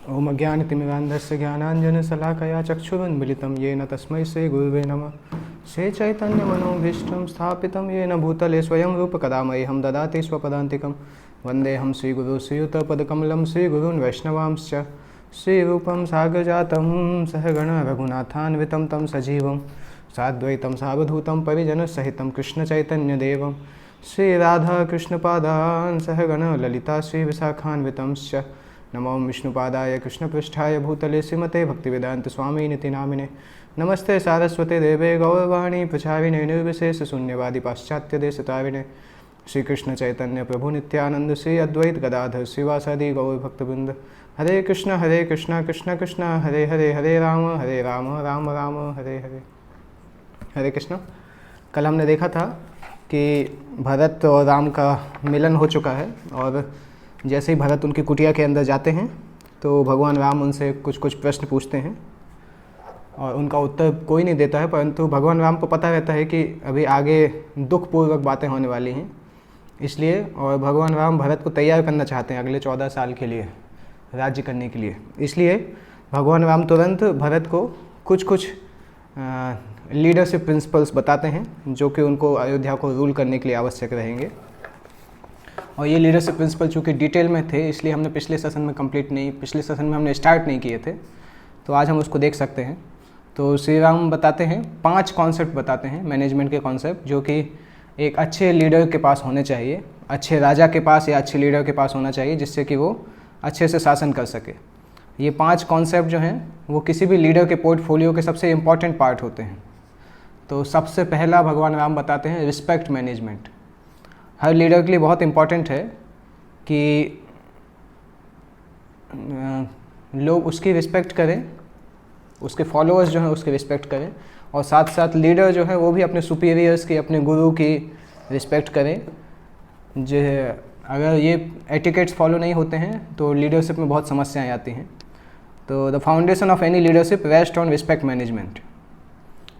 ओम अज्ञानतिमिरान्धस्य ज्ञानाञ्जनशलाकया चक्षुरुन्मिलितं येन तस्मै श्रीगुरुवे नमः। श्रीचैतन्यमनोभीष्टं स्थापितं येन भूतले स्वयं रूपकदा मह्यं ददाति स्वपदान्तिकं। वन्देऽहं श्रीगुरुं श्रीयुतपदकमलं श्रीगुरून् वैष्णवांश्च। श्रीरूपं साग्रजातं सहगण रघुनाथान्वितं तं सजीवं साद्वैतं सावधूतं परिजनसहितं कृष्णचैतन्यदेवं श्रीराधाकृष्णपादान् सहगण ललिता श्रीविशाखान्वितंश्च। नमो विष्णुपादाय कृष्णपृष्ठाय भूतले श्रीमते भक्तिवेदान्तस्वामिनिति नामिने। नमस्ते सारस्वते देवे गौरवाणी प्रचारिणे निर्विशेषशून्यवादी पाश्चात्यदेशतारिणे। श्रीकृष्ण चैतन्य प्रभु नित्यानंद श्री अद्वैत गदाधर श्रीवासादि गौरभक्तवृंद। हरे कृष्ण कृष्ण कृष्ण हरे हरे, हरे राम राम राम हरे हरे। हरे कृष्ण। कल हमने देखा था कि भरत और राम का मिलन हो चुका है, और जैसे ही भरत उनकी कुटिया के अंदर जाते हैं तो भगवान राम उनसे कुछ कुछ प्रश्न पूछते हैं और उनका उत्तर कोई नहीं देता है, परंतु भगवान राम को पता रहता है कि अभी आगे दुखपूर्वक बातें होने वाली हैं, इसलिए और भगवान राम भरत को तैयार करना चाहते हैं अगले 14 साल के लिए राज्य करने के लिए। इसलिए भगवान राम तुरंत भरत को कुछ कुछ लीडरशिप प्रिंसिपल्स बताते हैं जो कि उनको अयोध्या को रूल करने के लिए आवश्यक रहेंगे। और ये लीडरशिप प्रिंसिपल चूँकि डिटेल में थे, इसलिए हमने पिछले सेशन में हमने स्टार्ट नहीं किए थे, तो आज हम उसको देख सकते हैं। तो श्री राम बताते हैं 5 कॉन्सेप्ट बताते हैं मैनेजमेंट के कॉन्सेप्ट, जो कि एक अच्छे लीडर के पास होने चाहिए, अच्छे राजा के पास या अच्छे लीडर के पास होना चाहिए, जिससे कि वो अच्छे से शासन कर सके। ये 5 कॉन्सेप्ट जो हैं वो किसी भी लीडर के पोर्टफोलियो के सबसे इम्पॉर्टेंट पार्ट होते हैं। तो सबसे पहला भगवान राम बताते हैं रिस्पेक्ट मैनेजमेंट। हर लीडर के लिए बहुत इम्पॉर्टेंट है कि लोग उसकी रिस्पेक्ट करें, उसके फॉलोअर्स जो हैं उसकी रिस्पेक्ट करें, और साथ साथ लीडर जो है वो भी अपने सुपीरियर्स की, अपने गुरु की रिस्पेक्ट करें। जो अगर ये एटिकेट्स फॉलो नहीं होते हैं तो लीडरशिप में बहुत समस्याएं आती हैं। तो the foundation of any leadership rest on respect management.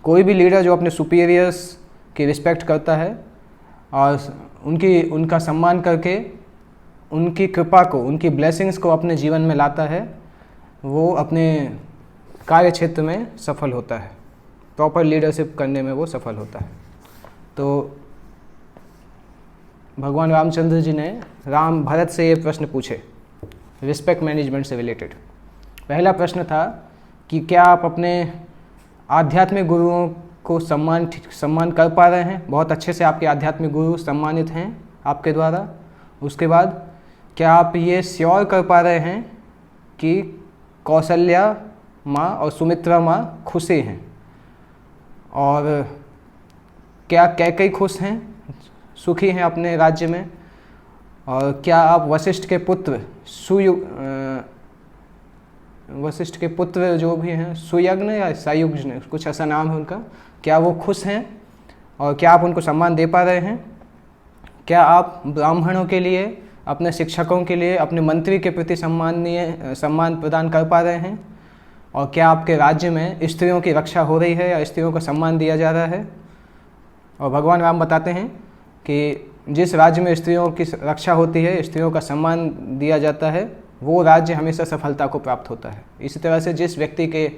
कोई भी लीडर जो अपने सुपीरियर्स की रिस्पेक्ट करता है और उनका सम्मान करके उनकी कृपा को, उनकी ब्लेसिंग्स को अपने जीवन में लाता है, वो अपने कार्य क्षेत्र में सफल होता है, प्रॉपर लीडरशिप करने में वो सफल होता है। तो भगवान रामचंद्र जी ने भरत से ये प्रश्न पूछे रिस्पेक्ट मैनेजमेंट से रिलेटेड। पहला प्रश्न था कि क्या आप अपने आध्यात्मिक गुरुओं को सम्मान कर पा रहे हैं, बहुत अच्छे से आपके आध्यात्मिक गुरु सम्मानित हैं आपके द्वारा। उसके बाद क्या आप ये श्योर कर पा रहे हैं कि कौशल्या माँ और सुमित्रा माँ खुशी हैं, और क्या कैकेयी खुश हैं, सुखी हैं अपने राज्य में, और क्या आप वशिष्ठ के पुत्र जो भी हैं सुयज्ञ या सायुज्ञ, कुछ ऐसा नाम है उनका, क्या वो खुश हैं और क्या आप उनको सम्मान दे पा रहे हैं। क्या आप ब्राह्मणों के लिए, अपने शिक्षकों के लिए, अपने मंत्री के प्रति सम्मान प्रदान कर पा रहे हैं, और क्या आपके राज्य में स्त्रियों की रक्षा हो रही है या स्त्रियों को सम्मान दिया जा रहा है। और भगवान राम बताते हैं कि जिस राज्य में स्त्रियों की रक्षा होती है, स्त्रियों का सम्मान दिया जाता है, वो राज्य हमेशा सफलता को प्राप्त होता है। इसी तरह से जिस व्यक्ति के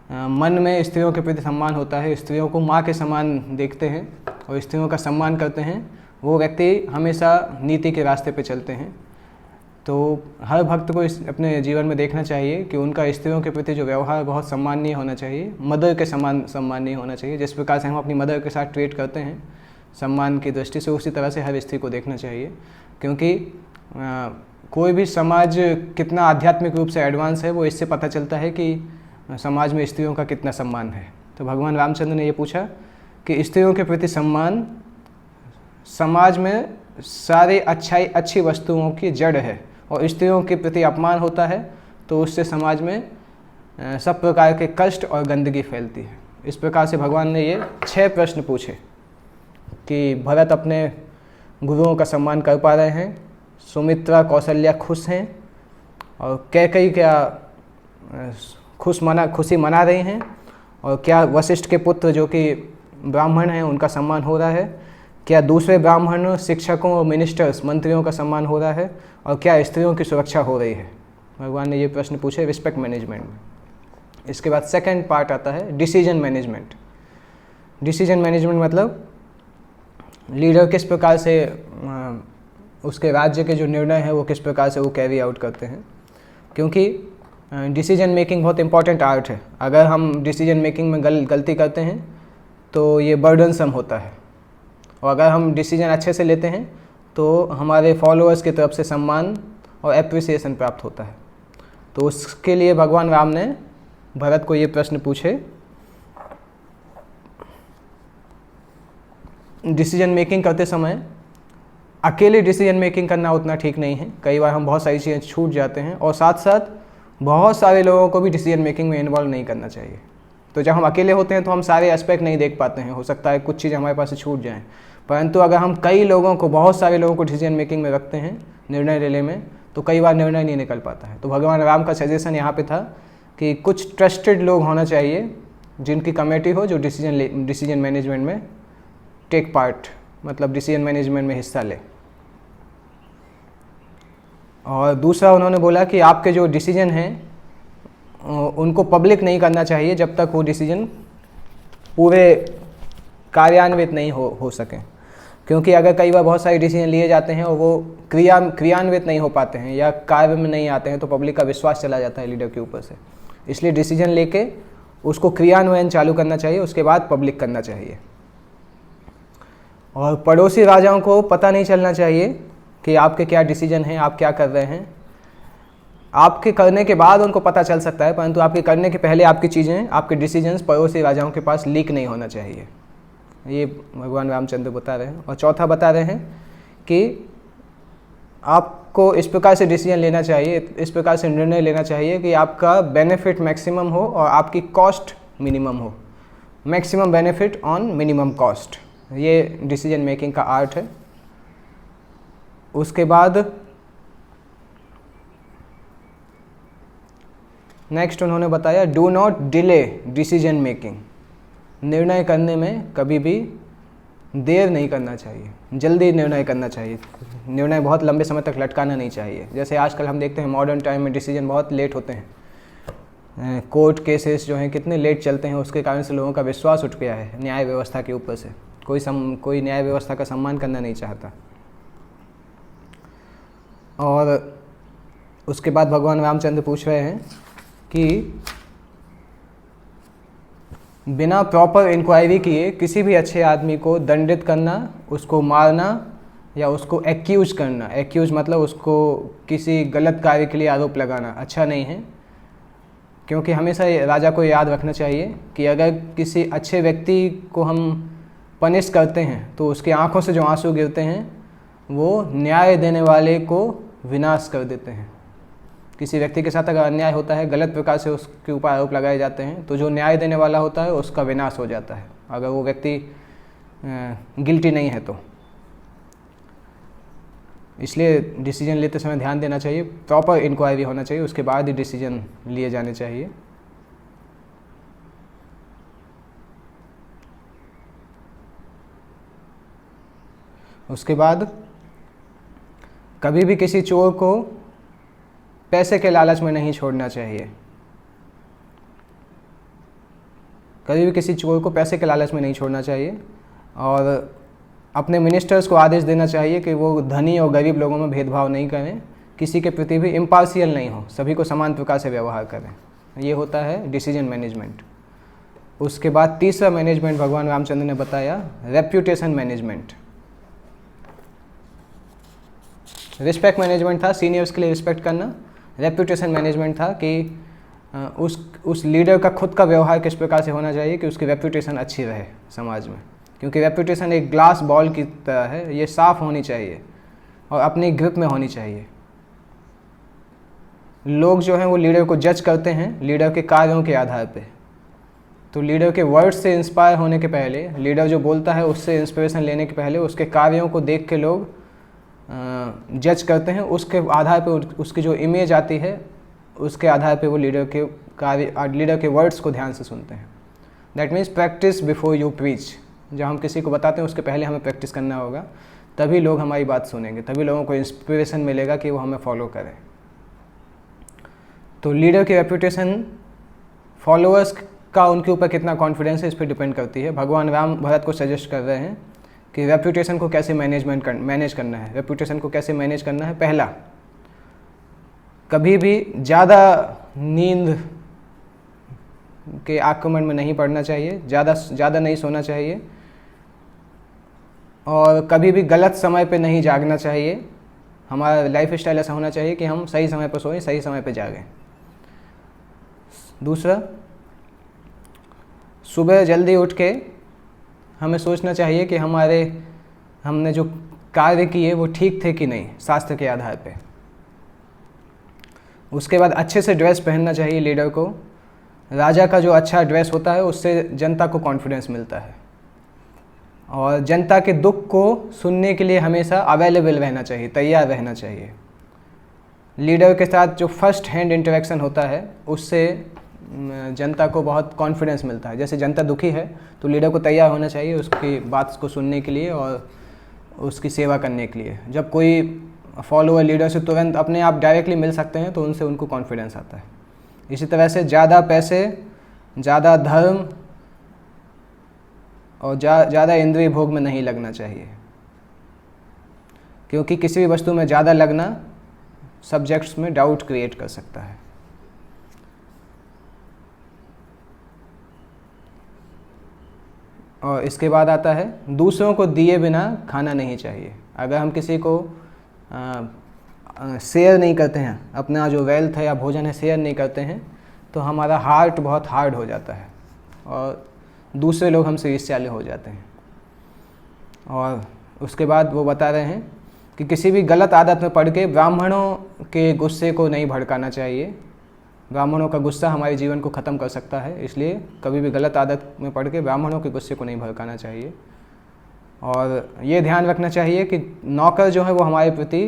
मन में स्त्रियों के प्रति सम्मान होता है, स्त्रियों को माँ के समान देखते हैं और स्त्रियों का सम्मान करते हैं, वो व्यक्ति हमेशा नीति के रास्ते पे चलते हैं। तो हर भक्त को अपने जीवन में देखना चाहिए कि उनका स्त्रियों के प्रति जो व्यवहार बहुत सम्माननीय होना चाहिए, मदर के समान सम्माननीय होना चाहिए। जिस प्रकार से हम अपनी मदर के साथ ट्रीट करते हैं सम्मान की दृष्टि से, उसी तरह से हर स्त्री को देखना चाहिए, क्योंकि कोई भी समाज कितना आध्यात्मिक रूप से एडवांस है वो इससे पता चलता है कि समाज में स्त्रियों का कितना सम्मान है। तो भगवान रामचंद्र ने ये पूछा कि स्त्रियों के प्रति सम्मान समाज में सारी अच्छी वस्तुओं की जड़ है, और स्त्रियों के प्रति अपमान होता है तो उससे समाज में सब प्रकार के कष्ट और गंदगी फैलती है। इस प्रकार से भगवान ने ये 6 प्रश्न पूछे कि भरत अपने गुरुओं का सम्मान कर पा रहे हैं, सुमित्रा कौशल्या खुश हैं, और कैकेयी क्या खुशी मना रही हैं, और क्या वशिष्ठ के पुत्र जो कि ब्राह्मण हैं उनका सम्मान हो रहा है, क्या दूसरे ब्राह्मण शिक्षकों और मिनिस्टर्स मंत्रियों का सम्मान हो रहा है, और क्या स्त्रियों की सुरक्षा हो रही है। भगवान ने ये प्रश्न पूछे रिस्पेक्ट मैनेजमेंट में। इसके बाद सेकंड पार्ट आता है डिसीजन मैनेजमेंट। डिसीजन मैनेजमेंट मतलब लीडर किस प्रकार से उसके राज्य के जो निर्णय हैं वो किस प्रकार से वो कैरी आउट करते हैं, क्योंकि डिसीजन मेकिंग बहुत इंपॉर्टेंट आर्ट है। अगर हम डिसीजन मेकिंग में गलती करते हैं तो ये बर्डनसम होता है, और अगर हम डिसीजन अच्छे से लेते हैं तो हमारे फॉलोअर्स की तरफ से सम्मान और एप्रिसिएशन प्राप्त होता है। तो उसके लिए भगवान राम ने भरत को ये प्रश्न पूछे। डिसीजन मेकिंग करते समय अकेले डिसीजन मेकिंग करना उतना ठीक नहीं है। कई बार हम बहुत सारी चीज़ें छूट जाते हैं, और साथ साथ बहुत सारे लोगों को भी डिसीजन मेकिंग में इन्वॉल्व नहीं करना चाहिए। तो जब हम अकेले होते हैं तो हम सारे एस्पेक्ट नहीं देख पाते हैं, हो सकता है कुछ चीज़ें हमारे पास से छूट जाएं। परंतु अगर हम कई लोगों को, बहुत सारे लोगों को डिसीजन मेकिंग में रखते हैं, निर्णय लेने में, तो कई बार निर्णय नहीं निकल पाता है। तो भगवान राम का सजेशन यहाँ पे था कि कुछ ट्रस्टेड लोग होना चाहिए जिनकी कमेटी हो, जो डिसीजन मैनेजमेंट में टेक पार्ट, मतलब डिसीजन मैनेजमेंट में हिस्सा ले। और दूसरा उन्होंने बोला कि आपके जो डिसीजन हैं उनको पब्लिक नहीं करना चाहिए जब तक वो डिसीजन पूरे कार्यान्वित नहीं हो सकें, क्योंकि अगर कई बार बहुत सारे डिसीजन लिए जाते हैं और वो क्रियान्वित नहीं हो पाते हैं या कार्य में नहीं आते हैं तो पब्लिक का विश्वास चला जाता है लीडर के ऊपर से। इसलिए डिसीजन लेके उसको क्रियान्वयन चालू करना चाहिए, उसके बाद पब्लिक करना चाहिए। और पड़ोसी राजाओं को पता नहीं चलना चाहिए कि आपके क्या डिसीजन हैं, आप क्या कर रहे हैं। आपके करने के बाद उनको पता चल सकता है, परंतु आपके करने के पहले आपकी चीज़ें, आपके डिसीजंस पड़ोसी राजाओं के पास लीक नहीं होना चाहिए। ये भगवान रामचंद्र बता रहे हैं। और चौथा बता रहे हैं कि आपको इस प्रकार से डिसीजन लेना चाहिए, इस प्रकार से निर्णय लेना चाहिए कि आपका बेनिफिट मैक्सिमम हो और आपकी कॉस्ट मिनिमम हो। Maximum benefit on minimum cost, ये डिसीजन मेकिंग का आर्ट है। उसके बाद नेक्स्ट उन्होंने बताया do not delay decision making. निर्णय करने में कभी भी देर नहीं करना चाहिए, जल्दी निर्णय करना चाहिए। निर्णय बहुत लंबे समय तक लटकाना नहीं चाहिए। जैसे आजकल हम देखते हैं मॉडर्न टाइम में डिसीजन बहुत लेट होते हैं, कोर्ट केसेस जो हैं कितने लेट चलते हैं, उसके कारण से लोगों का विश्वास उठ गया है न्याय व्यवस्था के ऊपर से। कोई न्याय व्यवस्था का सम्मान करना नहीं चाहता। और उसके बाद भगवान रामचंद्र पूछ रहे हैं कि बिना प्रॉपर इंक्वायरी किए किसी भी अच्छे आदमी को दंडित करना, उसको मारना या उसको एक्यूज करना, एक्यूज मतलब उसको किसी गलत कार्य के लिए आरोप लगाना अच्छा नहीं है। क्योंकि हमेशा राजा को याद रखना चाहिए कि अगर किसी अच्छे व्यक्ति को हम पनिश करते हैं तो उसकी आंखों से जो आंसू गिरते हैं वो न्याय देने वाले को विनाश कर देते हैं। किसी व्यक्ति के साथ अगर अन्याय होता है, गलत प्रकार से उसके ऊपर आरोप लगाए जाते हैं, तो जो न्याय देने वाला होता है उसका विनाश हो जाता है, अगर वो व्यक्ति गिल्टी नहीं है तो। इसलिए डिसीजन लेते समय ध्यान देना चाहिए, प्रॉपर इंक्वायरी होना चाहिए, उसके बाद ही डिसीजन लिए जाने चाहिए। उसके बाद कभी भी किसी चोर को पैसे के लालच में नहीं छोड़ना चाहिए। कभी भी किसी चोर को पैसे के लालच में नहीं छोड़ना चाहिए। और अपने मिनिस्टर्स को आदेश देना चाहिए कि वो धनी और गरीब लोगों में भेदभाव नहीं करें, किसी के प्रति भी इम्पार्शियल नहीं हो, सभी को समान प्रकार से व्यवहार करें। ये होता है डिसीजन मैनेजमेंट। उसके बाद तीसरा मैनेजमेंट भगवान रामचंद्र ने बताया रेप्यूटेशन मैनेजमेंट। रिस्पेक्ट मैनेजमेंट था सीनियर्स के लिए रिस्पेक्ट करना, रेप्यूटेशन मैनेजमेंट था कि उस लीडर का खुद का व्यवहार किस प्रकार से होना चाहिए कि उसकी रेप्यूटेशन अच्छी रहे समाज में। क्योंकि रेप्यूटेशन एक ग्लास बॉल की तरह है, ये साफ़ होनी चाहिए और अपनी ग्रिप में होनी चाहिए। लोग जो हैं वो लीडर को जज करते हैं लीडर के कार्यों के आधार पे। तो लीडर के वर्ड्स से इंस्पायर होने के पहले, लीडर जो बोलता है उससे इंस्पिरेशन लेने के पहले उसके कार्यों को देख के लोग जज करते हैं। उसके आधार पे उसकी जो इमेज आती है उसके आधार पे वो लीडर के कार्य, लीडर के वर्ड्स को ध्यान से सुनते हैं। That means practice before you preach. जब हम किसी को बताते हैं उसके पहले हमें प्रैक्टिस करना होगा, तभी लोग हमारी बात सुनेंगे, तभी लोगों को इंस्पिरेशन मिलेगा कि वो हमें फॉलो करें। तो लीडर की रेपुटेशन फॉलोअर्स का उनके ऊपर कितना कॉन्फिडेंस है इस पर डिपेंड करती है। भगवान राम भरत को सजेस्ट कर रहे हैं कि रेपुटेशन को कैसे मैनेज करना है। रेपुटेशन को कैसे मैनेज करना है? पहला, कभी भी ज़्यादा नींद के आक्रमण में नहीं पड़ना चाहिए, ज़्यादा नहीं सोना चाहिए, और कभी भी गलत समय पे नहीं जागना चाहिए। हमारा लाइफ स्टाइल ऐसा होना चाहिए कि हम सही समय पर सोएं, सही समय पर जागें। दूसरा, सुबह जल्दी उठ के हमें सोचना चाहिए कि हमने जो कार्य किए वो ठीक थे कि नहीं, शास्त्र के आधार पे। उसके बाद अच्छे से ड्रेस पहनना चाहिए लीडर को। राजा का जो अच्छा ड्रेस होता है उससे जनता को कॉन्फिडेंस मिलता है, और जनता के दुख को सुनने के लिए हमेशा अवेलेबल रहना चाहिए, तैयार रहना चाहिए। लीडर के साथ जो फर्स्ट हैंड इंटरेक्शन होता है उससे जनता को बहुत कॉन्फिडेंस मिलता है। जैसे जनता दुखी है तो लीडर को तैयार होना चाहिए उसकी बात को सुनने के लिए और उसकी सेवा करने के लिए। जब कोई फॉलोअर लीडर से तुरंत अपने आप डायरेक्टली मिल सकते हैं तो उनसे उनको कॉन्फिडेंस आता है। इसी तरह से ज़्यादा पैसे, ज़्यादा धर्म और ज़्यादा इंद्रिय भोग में नहीं लगना चाहिए, क्योंकि किसी भी वस्तु में ज़्यादा लगना सब्जेक्ट्स में डाउट क्रिएट कर सकता है। और इसके बाद आता है, दूसरों को दिए बिना खाना नहीं चाहिए। अगर हम किसी को शेयर नहीं करते हैं, अपना जो वेल्थ है या भोजन है शेयर नहीं करते हैं, तो हमारा हार्ट बहुत हार्ड हो जाता है और दूसरे लोग हमसे ईर्ष्यालु हो जाते हैं। और उसके बाद वो बता रहे हैं कि किसी भी गलत आदत में पड़ के ब्राह्मणों के गुस्से को नहीं भड़काना चाहिए। ब्राह्मणों का गुस्सा हमारे जीवन को ख़त्म कर सकता है, इसलिए कभी भी गलत आदत में पड़ के ब्राह्मणों के गुस्से को नहीं भड़काना चाहिए। और ये ध्यान रखना चाहिए कि नौकर जो है वो हमारे प्रति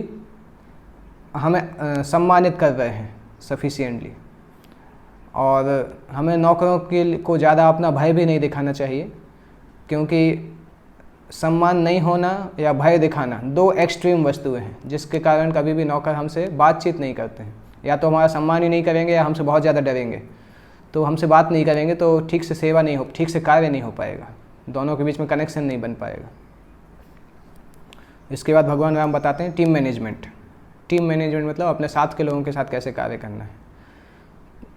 हमें सम्मानित कर रहे हैं सफिशिएंटली, और हमें नौकरों को ज़्यादा अपना भय भी नहीं दिखाना चाहिए, क्योंकि सम्मान नहीं होना या भय दिखाना दो एक्सट्रीम वस्तुएं हैं जिसके कारण कभी भी नौकर हमसे बातचीत नहीं करते हैं। या तो हमारा सम्मान ही नहीं करेंगे या हमसे बहुत ज़्यादा डरेंगे। तो हमसे बात नहीं करेंगे तो ठीक से सेवा नहीं हो, ठीक से कार्य नहीं हो पाएगा, दोनों के बीच में कनेक्शन नहीं बन पाएगा। इसके बाद भगवान राम बताते हैं टीम मैनेजमेंट। टीम मैनेजमेंट मतलब अपने साथ के लोगों के साथ कैसे कार्य करना है।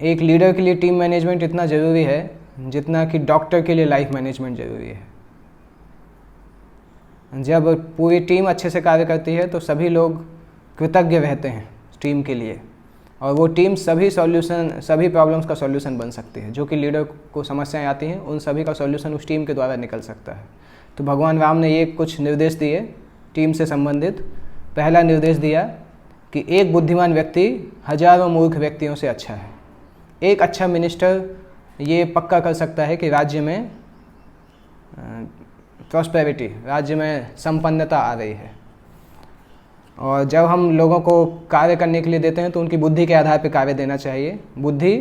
एक लीडर के लिए टीम मैनेजमेंट इतना ज़रूरी है जितना कि डॉक्टर के लिए लाइफ मैनेजमेंट ज़रूरी है। जब पूरी टीम अच्छे से कार्य करती है तो सभी लोग कृतज्ञ रहते हैं टीम के लिए, और वो टीम सभी प्रॉब्लम्स का सॉल्यूशन बन सकती है। जो कि लीडर को समस्याएं आती हैं उन सभी का सॉल्यूशन उस टीम के द्वारा निकल सकता है। तो भगवान राम ने ये कुछ निर्देश दिए टीम से संबंधित। पहला निर्देश दिया कि एक बुद्धिमान व्यक्ति हजारों मूर्ख व्यक्तियों से अच्छा है। एक अच्छा मिनिस्टर ये पक्का कर सकता है कि राज्य में प्रॉस्पेरिटी, राज्य में संपन्नता आ रही है। और जब हम लोगों को कार्य करने के लिए देते हैं तो उनकी बुद्धि के आधार पर कार्य देना चाहिए। बुद्धि,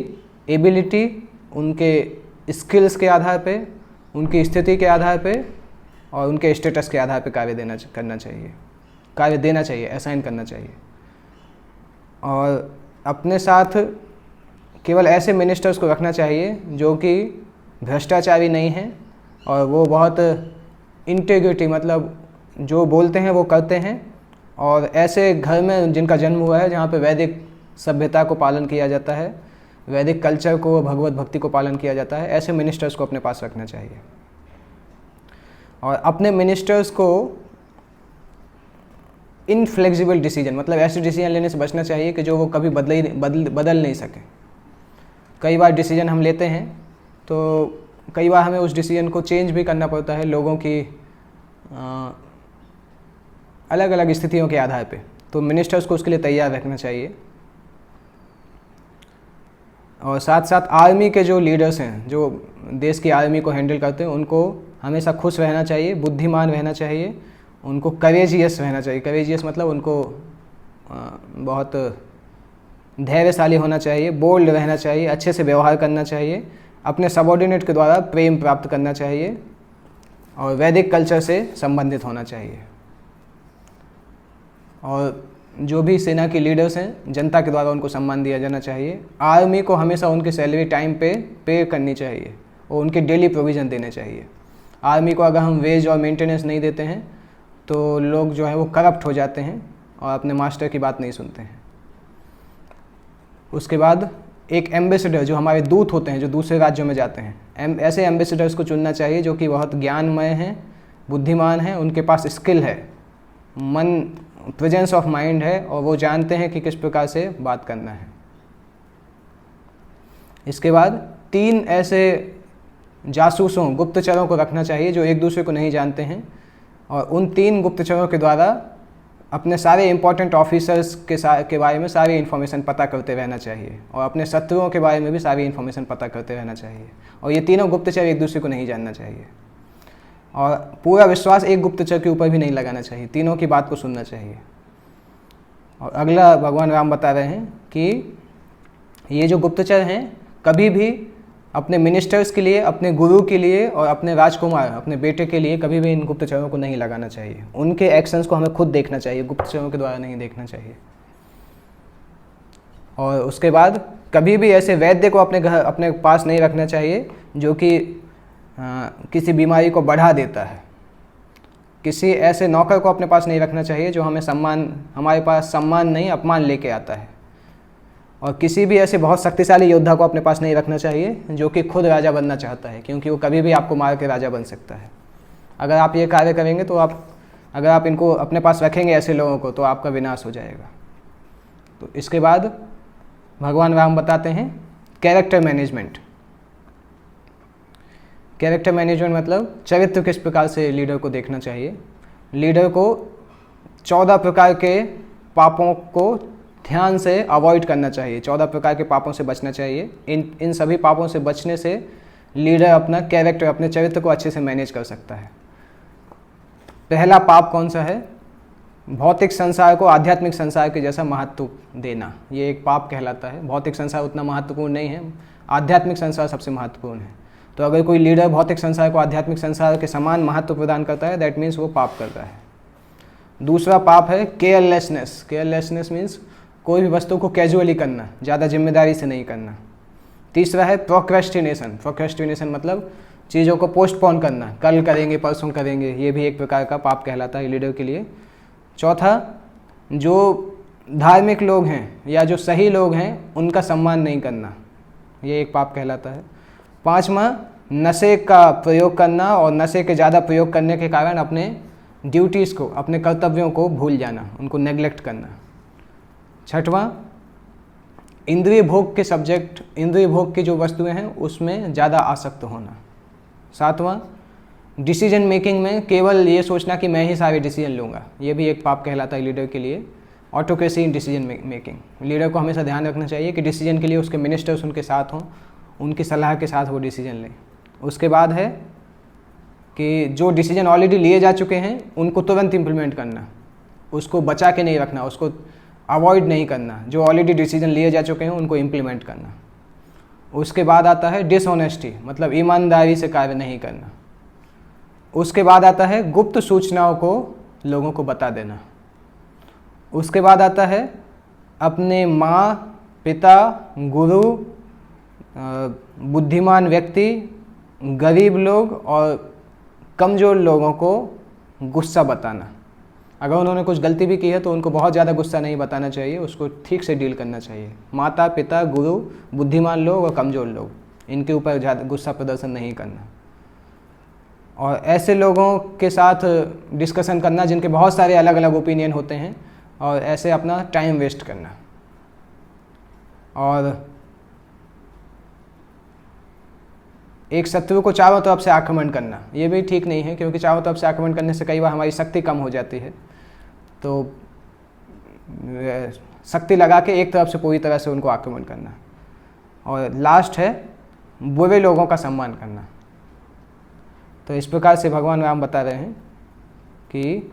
एबिलिटी, उनके स्किल्स के आधार पे, उनकी स्थिति के आधार पे और उनके स्टेटस के आधार पे कार्य देना चाहिए, असाइन करना चाहिए। और अपने साथ केवल ऐसे मिनिस्टर्स को रखना चाहिए जो कि भ्रष्टाचारी नहीं हैं और वो बहुत इंटीग्रिटी, मतलब जो बोलते हैं वो करते हैं, और ऐसे घर में जिनका जन्म हुआ है जहाँ पे वैदिक सभ्यता को पालन किया जाता है, वैदिक कल्चर को, भगवत भक्ति को पालन किया जाता है, ऐसे मिनिस्टर्स को अपने पास रखना चाहिए। और अपने मिनिस्टर्स को इनफ्लेक्सिबल डिसीजन, मतलब ऐसे डिसीजन लेने से बचना चाहिए कि जो वो कभी बदल नहीं सके। कई बार डिसीजन हम लेते हैं तो कई बार हमें उस डिसीजन को चेंज भी करना पड़ता है लोगों की अलग अलग स्थितियों के आधार पे, तो मिनिस्टर्स को उसके लिए तैयार रखना चाहिए। और साथ साथ आर्मी के जो लीडर्स हैं, जो देश की आर्मी को हैंडल करते हैं, उनको हमेशा खुश रहना चाहिए, बुद्धिमान रहना चाहिए, उनको करेजियस रहना चाहिए। करेजियस मतलब उनको बहुत धैर्यशाली होना चाहिए, बोल्ड रहना चाहिए, अच्छे से व्यवहार करना चाहिए, अपने सबऑर्डिनेट के द्वारा प्रेम प्राप्त करना चाहिए और वैदिक कल्चर से संबंधित होना चाहिए। और जो भी सेना के लीडर्स हैं जनता के द्वारा उनको सम्मान दिया जाना चाहिए। आर्मी को हमेशा उनकी सैलरी टाइम पे पे करनी चाहिए और उनके डेली प्रोविज़न देने चाहिए। आर्मी को अगर हम वेज और मेंटेनेंस नहीं देते हैं तो लोग जो है वो करप्ट हो जाते हैं और अपने मास्टर की बात नहीं सुनते हैं। उसके बाद एक एम्बेसडर जो हमारे दूत होते हैं जो दूसरे राज्यों में जाते हैं, ऐसे एम्बेसडर्स को चुनना चाहिए जो कि बहुत ज्ञानमय हैं, बुद्धिमान हैं, उनके पास स्किल है, मन प्रेजेंस ऑफ माइंड है और वो जानते हैं कि किस प्रकार से बात करना है। इसके बाद 3 ऐसे जासूसों गुप्तचरों को रखना चाहिए जो एक दूसरे को नहीं जानते हैं और उन 3 गुप्तचरों के द्वारा अपने सारे इंपॉर्टेंट ऑफिसर्स के बारे में सारी इन्फॉर्मेशन पता करते रहना चाहिए और अपने शत्रुओं के बारे में भी सारी इन्फॉर्मेशन पता करते रहना चाहिए। और ये तीनों गुप्तचर एक दूसरे को नहीं जानना चाहिए और पूरा विश्वास एक गुप्तचर के ऊपर भी नहीं लगाना चाहिए, तीनों की बात को सुनना चाहिए। और अगला भगवान राम बता रहे हैं कि ये जो गुप्तचर हैं कभी भी अपने मिनिस्टर्स के लिए, अपने गुरु के लिए और अपने राजकुमार, अपने बेटे के लिए कभी भी इन गुप्तचरों को नहीं लगाना चाहिए। उनके एक्शंस को हमें खुद देखना चाहिए, गुप्तचरों के द्वारा नहीं देखना चाहिए। और उसके बाद कभी भी ऐसे वैद्य को अपने पास नहीं रखना चाहिए जो कि किसी बीमारी को बढ़ा देता है। किसी ऐसे नौकर को अपने पास नहीं रखना चाहिए जो हमारे पास सम्मान नहीं अपमान लेके आता है। और किसी भी ऐसे बहुत शक्तिशाली योद्धा को अपने पास नहीं रखना चाहिए जो कि खुद राजा बनना चाहता है, क्योंकि वो कभी भी आपको मार के राजा बन सकता है। अगर आप ये कार्य करेंगे तो अगर आप इनको अपने पास रखेंगे ऐसे लोगों को तो आपका विनाश हो जाएगा। तो इसके बाद भगवान राम बताते हैं कैरेक्टर मैनेजमेंट। कैरेक्टर मैनेजमेंट मतलब चरित्र किस प्रकार से लीडर को देखना चाहिए। लीडर को 14 प्रकार के पापों को ध्यान से अवॉइड करना चाहिए, 14 प्रकार के पापों से बचना चाहिए। इन सभी पापों से बचने से लीडर अपना कैरेक्टर, अपने चरित्र को अच्छे से मैनेज कर सकता है। पहला पाप कौन सा है? भौतिक संसार को आध्यात्मिक संसार के जैसा महत्व देना, ये एक पाप कहलाता है। भौतिक संसार उतना महत्वपूर्ण नहीं है, आध्यात्मिक संसार सबसे महत्वपूर्ण है। तो अगर कोई लीडर भौतिक संसार को आध्यात्मिक संसार के समान महत्व प्रदान करता है, दैट मीन्स वो पाप करता है। दूसरा पाप है केयरलेसनेस। केयरलेसनेस मीन्स कोई भी वस्तु को कैजुअली करना, ज़्यादा जिम्मेदारी से नहीं करना। तीसरा है प्रोक्रेस्टिनेशन। प्रोक्रेस्टिनेशन मतलब चीज़ों को पोस्टपोन करना, कल करेंगे, परसों करेंगे, ये भी एक प्रकार का पाप कहलाता है लीडर के लिए। चौथा, जो धार्मिक लोग हैं या जो सही लोग हैं उनका सम्मान नहीं करना, ये एक पाप कहलाता है। पाँचवा, नशे का प्रयोग करना और नशे के ज़्यादा प्रयोग करने के कारण अपने ड्यूटीज़ को, अपने कर्तव्यों को भूल जाना, उनको नेग्लेक्ट करना। छठवां, इंद्रिय भोग की जो वस्तुएं हैं उसमें ज़्यादा आसक्त होना। सातवां, डिसीजन मेकिंग में केवल ये सोचना कि मैं ही सारे डिसीजन लूँगा, ये भी एक पाप कहलाता है लीडर के लिए। Autocracy in decision making, leader को हमेशा ध्यान रखना चाहिए कि डिसीजन के लिए उसके मिनिस्टर्स उनके साथ हों, उनकी सलाह के साथ वो डिसीजन लें। उसके बाद है कि जो डिसीजन ऑलरेडी लिए जा चुके हैं उनको तुरंत इम्प्लीमेंट करना, उसको बचा के नहीं रखना, उसको अवॉइड नहीं करना। जो ऑलरेडी डिसीजन लिए जा चुके हैं उनको इम्प्लीमेंट करना। उसके बाद आता है डिसऑनेस्टी, मतलब ईमानदारी से कार्य नहीं करना। उसके बाद आता है गुप्त सूचनाओं को लोगों को बता देना। उसके बाद आता है अपने माँ, पिता, गुरु, बुद्धिमान व्यक्ति, गरीब लोग और कमज़ोर लोगों को गुस्सा बताना। अगर उन्होंने कुछ गलती भी की है तो उनको बहुत ज़्यादा गुस्सा नहीं बताना चाहिए, उसको ठीक से डील करना चाहिए। माता, पिता, गुरु, बुद्धिमान लोग और कमज़ोर लोग, इनके ऊपर ज़्यादा गुस्सा प्रदर्शन नहीं करना। और ऐसे लोगों के साथ डिस्कशन करना जिनके बहुत सारे अलग अलग ओपिनियन होते हैं, और ऐसे अपना टाइम वेस्ट करना। और एक शत्रु को चारों तरफ से आक्रमण करना, ये भी ठीक नहीं है, क्योंकि चारों तरफ से आक्रमण करने से कई बार हमारी शक्ति कम हो जाती है। तो शक्ति लगा के एक तरफ से पूरी तरह से उनको आक्रमण करना। और लास्ट है बुरे लोगों का सम्मान करना। तो इस प्रकार से भगवान राम बता रहे हैं कि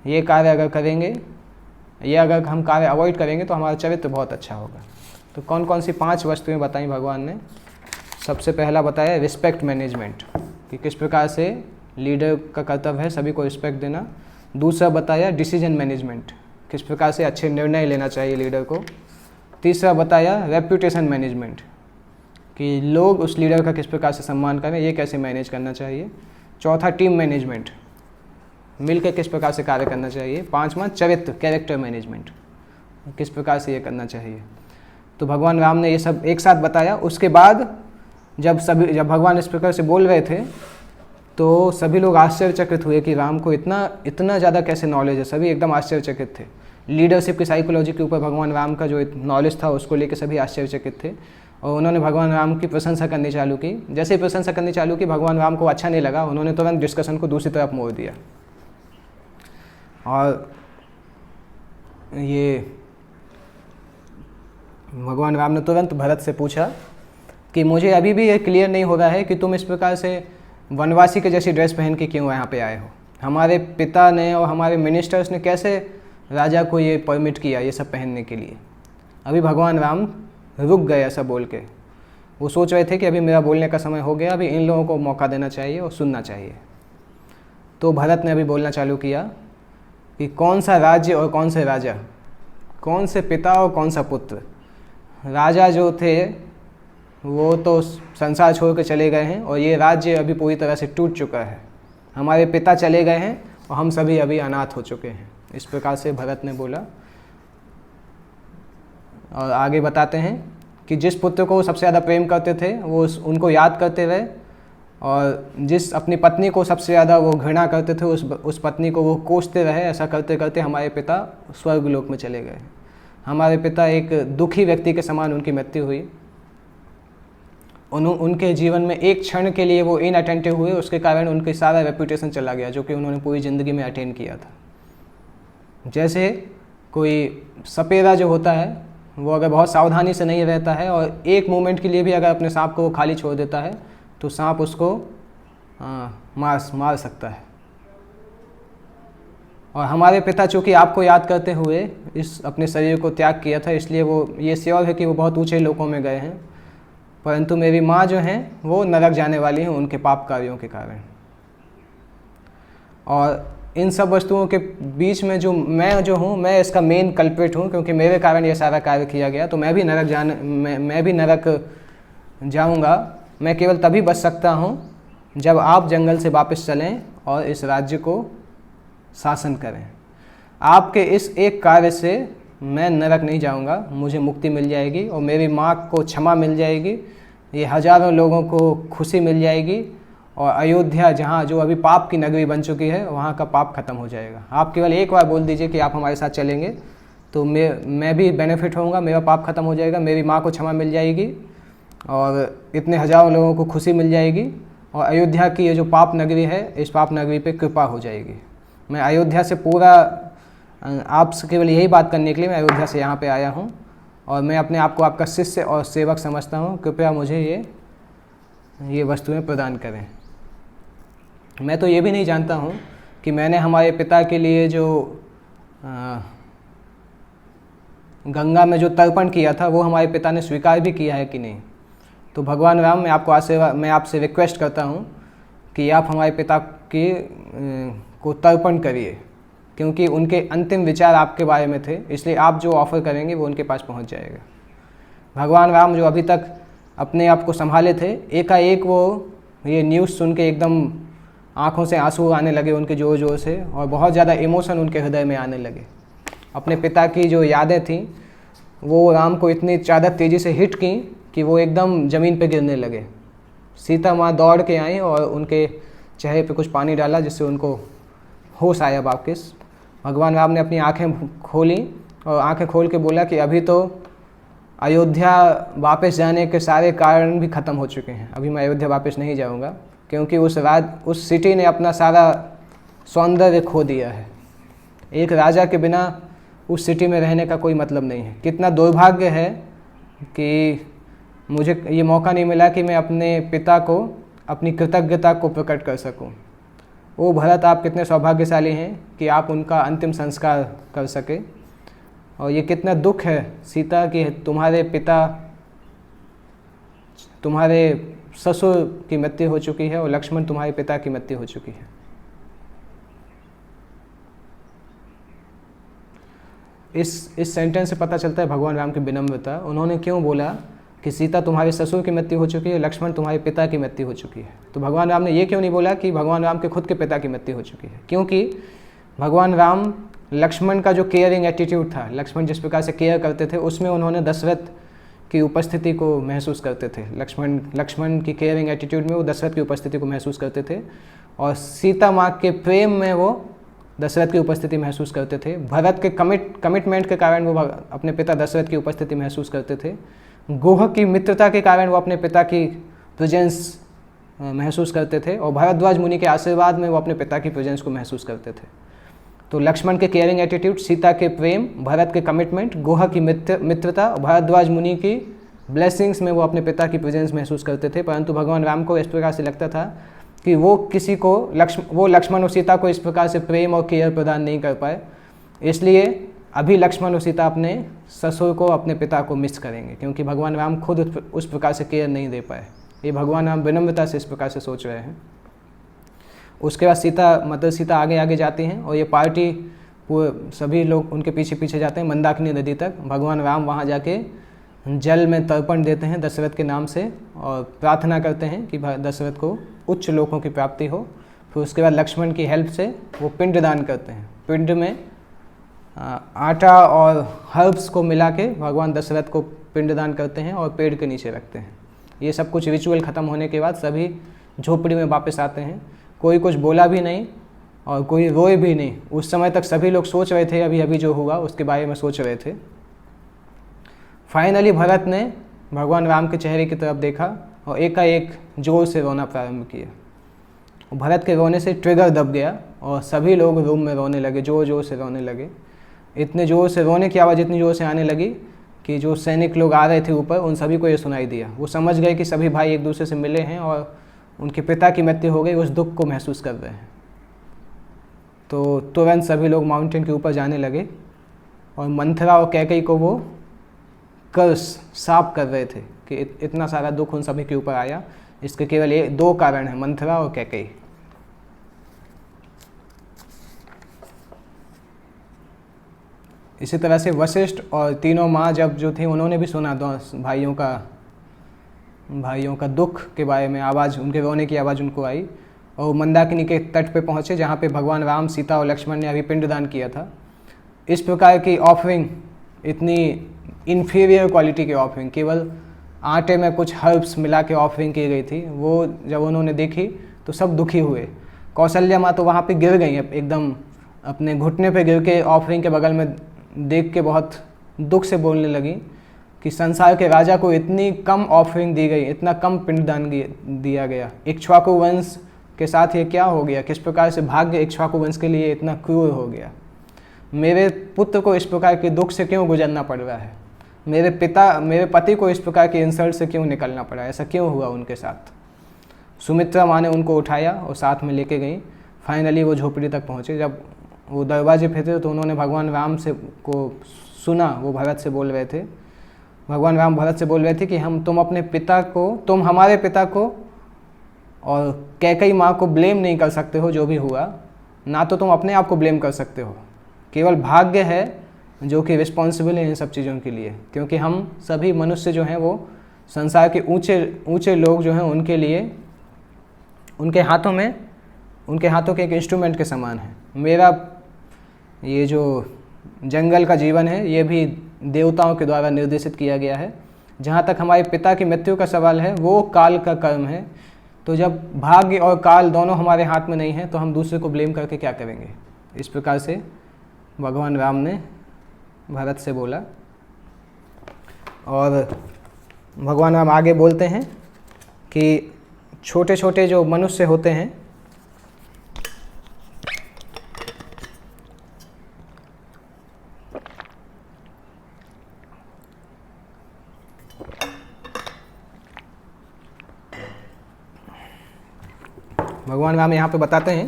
ये कार्य अगर करेंगे, ये अगर हम कार्य अवॉइड करेंगे तो हमारा चरित्र बहुत अच्छा होगा। तो कौन कौन सी 5 वस्तुएं बताई भगवान ने। सबसे पहला बताया रिस्पेक्ट मैनेजमेंट, कि किस प्रकार से लीडर का कर्तव्य है सभी को रिस्पेक्ट देना। दूसरा बताया डिसीजन मैनेजमेंट, किस प्रकार से अच्छे निर्णय लेना चाहिए लीडर को। तीसरा बताया रेप्यूटेशन मैनेजमेंट, कि लोग उस लीडर का किस प्रकार से सम्मान करें, ये कैसे मैनेज करना चाहिए। चौथा टीम मैनेजमेंट, मिलकर किस प्रकार से कार्य करना चाहिए। पांचवा चरित्र कैरेक्टर मैनेजमेंट, किस प्रकार से ये करना चाहिए। तो भगवान राम ने ये सब एक साथ बताया। उसके बाद जब भगवान इस प्रकार से बोल रहे थे तो सभी लोग आश्चर्यचकित हुए कि राम को इतना ज़्यादा कैसे नॉलेज है। सभी एकदम आश्चर्यचकित थे। लीडरशिप की साइकोलॉजी के ऊपर भगवान राम का जो नॉलेज था उसको लेकर सभी आश्चर्यचकित थे और उन्होंने भगवान राम की प्रशंसा करनी चालू की। जैसे ही प्रशंसा करनी चालू की भगवान राम को अच्छा नहीं लगा, उन्होंने तुरंत डिस्कशन को दूसरी तरफ मोड़ दिया और ये भगवान राम ने तुरंत भरत से पूछा कि मुझे अभी भी ये क्लियर नहीं हो रहा है कि तुम इस प्रकार से वनवासी के जैसी ड्रेस पहन के क्यों यहाँ पे आए हो। हमारे पिता ने और हमारे मिनिस्टर्स ने कैसे राजा को ये परमिट किया ये सब पहनने के लिए। अभी भगवान राम रुक गए ऐसा बोल के। वो सोच रहे थे कि अभी मेरा बोलने का समय हो गया, अभी इन लोगों को मौका देना चाहिए और सुनना चाहिए। तो भरत ने अभी बोलना चालू किया कि कौन सा राज्य और कौन से राजा, कौन से पिता और कौन सा पुत्र। राजा जो थे वो तो संसार छोड़ के चले गए हैं और ये राज्य अभी पूरी तरह से टूट चुका है। हमारे पिता चले गए हैं और हम सभी अभी अनाथ हो चुके हैं। इस प्रकार से भरत ने बोला। और आगे बताते हैं कि जिस पुत्र को वो सबसे ज़्यादा प्रेम करते थे वो उनको याद करते रहे और जिस अपनी पत्नी को सबसे ज़्यादा वो घृणा करते थे उस पत्नी को वो कोसते रहे। ऐसा करते करते हमारे पिता स्वर्गलोक में चले गए। हमारे पिता एक दुखी व्यक्ति के समान उनकी मृत्यु हुई। उनके जीवन में एक क्षण के लिए वो इनअटेंटिव हुए, उसके कारण उनके सारा रेपुटेशन चला गया जो कि उन्होंने पूरी ज़िंदगी में अटेन किया था। जैसे कोई सपेरा जो होता है वो अगर बहुत सावधानी से नहीं रहता है और एक मोमेंट के लिए भी अगर अपने सांप को वो खाली छोड़ देता है तो सांप उसको मार सकता है। और हमारे पिता चूँकि आपको याद करते हुए इस अपने शरीर को त्याग किया था, इसलिए वो ये श्योर है कि वो बहुत ऊंचे लोकों में गए हैं, परंतु मेरी माँ जो हैं वो नरक जाने वाली हैं उनके पाप कार्यों के कारण। और इन सब वस्तुओं के बीच में मैं जो हूँ मैं इसका मेन कल्प्रिट हूँ, क्योंकि मेरे कारण ये सारा कार्य किया गया। तो मैं भी नरक जाऊँगा। मैं केवल तभी बच सकता हूँ जब आप जंगल से वापस चलें और इस राज्य को शासन करें। आपके इस एक कार्य से मैं नरक नहीं जाऊंगा, मुझे मुक्ति मिल जाएगी और मेरी माँ को क्षमा मिल जाएगी, ये हजारों लोगों को खुशी मिल जाएगी और अयोध्या जहाँ जो अभी पाप की नगरी बन चुकी है वहाँ का पाप खत्म हो जाएगा। आप केवल एक बार बोल दीजिए कि आप हमारे साथ चलेंगे तो मैं भी बेनिफिट होऊंगा, मेरा पाप खत्म हो जाएगा, मेरी माँ को क्षमा मिल जाएगी और इतने हजारों लोगों को खुशी मिल जाएगी और अयोध्या की ये जो पाप नगरी है इस पाप नगरी पे कृपा हो जाएगी। मैं अयोध्या से पूरा आपसे केवल यही बात करने के लिए मैं अयोध्या से यहाँ पे आया हूँ और मैं अपने आप को आपका शिष्य और सेवक समझता हूँ। कृपया मुझे ये वस्तुएं प्रदान करें। मैं तो ये भी नहीं जानता हूँ कि मैंने हमारे पिता के लिए जो गंगा में जो तर्पण किया था वो हमारे पिता ने स्वीकार भी किया है कि नहीं। तो भगवान राम मैं आपसे रिक्वेस्ट करता हूँ कि आप हमारे पिता को तर्पण करिए, क्योंकि उनके अंतिम विचार आपके बारे में थे, इसलिए आप जो ऑफ़र करेंगे वो उनके पास पहुंच जाएगा। भगवान राम जो अभी तक अपने आप को संभाले थे, एकाएक वो ये न्यूज़ सुन के एकदम आँखों से आंसू आने लगे उनके ज़ोर ज़ोर से और बहुत ज़्यादा इमोशन उनके हृदय में आने लगे। अपने पिता की जो यादें थीं वो राम को इतनी ज़्यादा तेज़ी से हिट की कि वो एकदम ज़मीन पे गिरने लगे। सीता माँ दौड़ के आई और उनके चेहरे पे कुछ पानी डाला जिससे उनको होश आया वापस। भगवान राम ने अपनी आंखें खोली और आंखें खोल के बोला कि अभी तो अयोध्या वापस जाने के सारे कारण भी ख़त्म हो चुके हैं, अभी मैं अयोध्या वापस नहीं जाऊंगा, क्योंकि उस सिटी ने अपना सारा सौंदर्य खो दिया है। एक राजा के बिना उस सिटी में रहने का कोई मतलब नहीं है। कितना दुर्भाग्य है कि मुझे ये मौका नहीं मिला कि मैं अपने पिता को अपनी कृतज्ञता को प्रकट कर सकूं। ओ भरत, आप कितने सौभाग्यशाली हैं कि आप उनका अंतिम संस्कार कर सके। और ये कितना दुख है सीता कि तुम्हारे पिता, तुम्हारे ससुर की मृत्यु हो चुकी है और लक्ष्मण तुम्हारे पिता की मृत्यु हो चुकी है। इस सेंटेंस से पता चलता है भगवान राम की विनम्रता। उन्होंने क्यों बोला कि सीता तुम्हारे ससुर की मृत्यु हो चुकी है, लक्ष्मण तुम्हारे पिता की मृत्यु हो चुकी है। तो भगवान राम ने ये क्यों नहीं बोला कि भगवान राम के खुद के पिता की मृत्यु हो चुकी है? क्योंकि भगवान राम लक्ष्मण का जो केयरिंग एटीट्यूड था, लक्ष्मण जिस प्रकार से केयर करते थे, उसमें उन्होंने दशरथ की उपस्थिति को महसूस करते थे। लक्ष्मण की केयरिंग एटीट्यूड में वो दशरथ की उपस्थिति को महसूस करते थे, और सीता माँ के प्रेम में वो दशरथ की उपस्थिति महसूस करते थे। भरत के कमिटमेंट के कारण वो अपने पिता दशरथ की उपस्थिति महसूस करते थे। गुह की मित्रता के कारण वो अपने पिता की प्रेजेंस महसूस करते थे, और भरद्वाज मुनि के आशीर्वाद में वो अपने पिता की प्रेजेंस को महसूस करते थे। तो लक्ष्मण के केयरिंग एटीट्यूड, सीता के प्रेम, भरत के कमिटमेंट, गुह की मित्रता, भरद्वाज मुनि की ब्लेसिंग्स में वो अपने पिता की प्रेजेंस महसूस करते थे। परंतु भगवान राम को इस प्रकार से लगता था कि वो लक्ष्मण और सीता को इस प्रकार से प्रेम और केयर प्रदान नहीं कर पाए, इसलिए अभी लक्ष्मण और सीता अपने ससुर को, अपने पिता को मिस करेंगे, क्योंकि भगवान राम खुद उस प्रकार से केयर नहीं दे पाए। ये भगवान राम विनम्रता से इस प्रकार से सोच रहे हैं। उसके बाद मदर सीता आगे आगे जाती हैं, और ये पार्टी वो सभी लोग उनके पीछे पीछे जाते हैं मंदाकिनी नदी तक। भगवान राम वहाँ जाके जल में तर्पण देते हैं दशरथ के नाम से, और प्रार्थना करते हैं कि दशरथ को उच्च लोकों की प्राप्ति हो। फिर उसके बाद लक्ष्मण की हेल्प से वो पिंड दान करते हैं। पिंड में आटा और हर्ब्स को मिला के भगवान दशरथ को पिंडदान करते हैं और पेड़ के नीचे रखते हैं। ये सब कुछ रिचुअल ख़त्म होने के बाद सभी झोपड़ी में वापस आते हैं। कोई कुछ बोला भी नहीं और कोई रोए भी नहीं। उस समय तक सभी लोग सोच रहे थे, अभी अभी जो हुआ उसके बारे में सोच रहे थे। फाइनली भरत ने भगवान राम के चेहरे की तरफ देखा और एकाएक जोर से रोना प्रारंभ किया। भरत के रोने से ट्रिगर दब गया और सभी लोग रूम में रोने लगे, जोर जोर से रोने लगे। इतने जोर से रोने की आवाज़ इतनी जोर से आने लगी कि जो सैनिक लोग आ रहे थे ऊपर, उन सभी को ये सुनाई दिया। वो समझ गए कि सभी भाई एक दूसरे से मिले हैं और उनके पिता की मृत्यु हो गई, उस दुख को महसूस कर रहे हैं। तो तुरंत सभी लोग माउंटेन के ऊपर जाने लगे और मंथरा और कैकेयी को वो कर्स साफ कर रहे थे कि इतना सारा दुख उन सभी के ऊपर आया। इसके केवल ये दो कारण हैं, मंथरा और कैकेयी। इसी तरह से वशिष्ठ और तीनों माँ जब जो थी, उन्होंने भी सुना दो भाइयों का दुख के बारे में, आवाज़, उनके रोने की आवाज़ उनको आई और मंदाकिनी के तट पे पहुँचे, जहाँ पे भगवान राम, सीता और लक्ष्मण ने अभी पिंडदान किया था। इस प्रकार की ऑफरिंग, इतनी इन्फीरियर क्वालिटी की ऑफरिंग, केवल आटे में कुछ हर्ब्स मिला के ऑफरिंग की गई थी, वो जब उन्होंने देखी तो सब दुखी हुए। कौशल्या माँ तो वहाँ पे गिर गई, एकदम अपने घुटने पे गिर के ऑफरिंग के बगल में देख के बहुत दुख से बोलने लगी कि संसार के राजा को इतनी कम ऑफरिंग दी गई, इतना कम पिंडदान दिया गया। इक्ष्वाकु वंश के साथ ये क्या हो गया? किस प्रकार से भाग्य इक्ष्वाकु वंश के लिए इतना क्रूर हो गया? मेरे पुत्र को इस प्रकार के दुख से क्यों गुजरना पड़ रहा है? मेरे पति को इस प्रकार के इंसल्ट से क्यों निकलना पड़ा? ऐसा क्यों हुआ उनके साथ? सुमित्रा माँ ने उनको उठाया और साथ में लेके गई। फाइनली वो झोपड़ी तक पहुँचे। जब वो दरवाजे पे थे तो उन्होंने भगवान राम से को सुना, वो भरत से बोल रहे थे। भगवान राम भरत से बोल रहे थे कि तुम हमारे पिता को और कैकेयी माँ को ब्लेम नहीं कर सकते हो जो भी हुआ, ना तो तुम अपने आप को ब्लेम कर सकते हो। केवल भाग्य है जो कि रिस्पॉन्सिबल है इन सब चीज़ों के लिए, क्योंकि हम सभी मनुष्य जो हैं वो संसार के ऊंचे लोग जो हैं उनके लिए उनके हाथों के एक इंस्ट्रूमेंट के समान है। मेरा ये जो जंगल का जीवन है ये भी देवताओं के द्वारा निर्देशित किया गया है। जहाँ तक हमारे पिता की मृत्यु का सवाल है, वो काल का कर्म है। तो जब भाग्य और काल दोनों हमारे हाथ में नहीं है तो हम दूसरे को ब्लेम करके क्या करेंगे? इस प्रकार से भगवान राम ने भरत से बोला। और भगवान राम आगे बोलते हैं कि छोटे छोटे जो मनुष्य होते हैं, भगवान राम यहाँ पे बताते हैं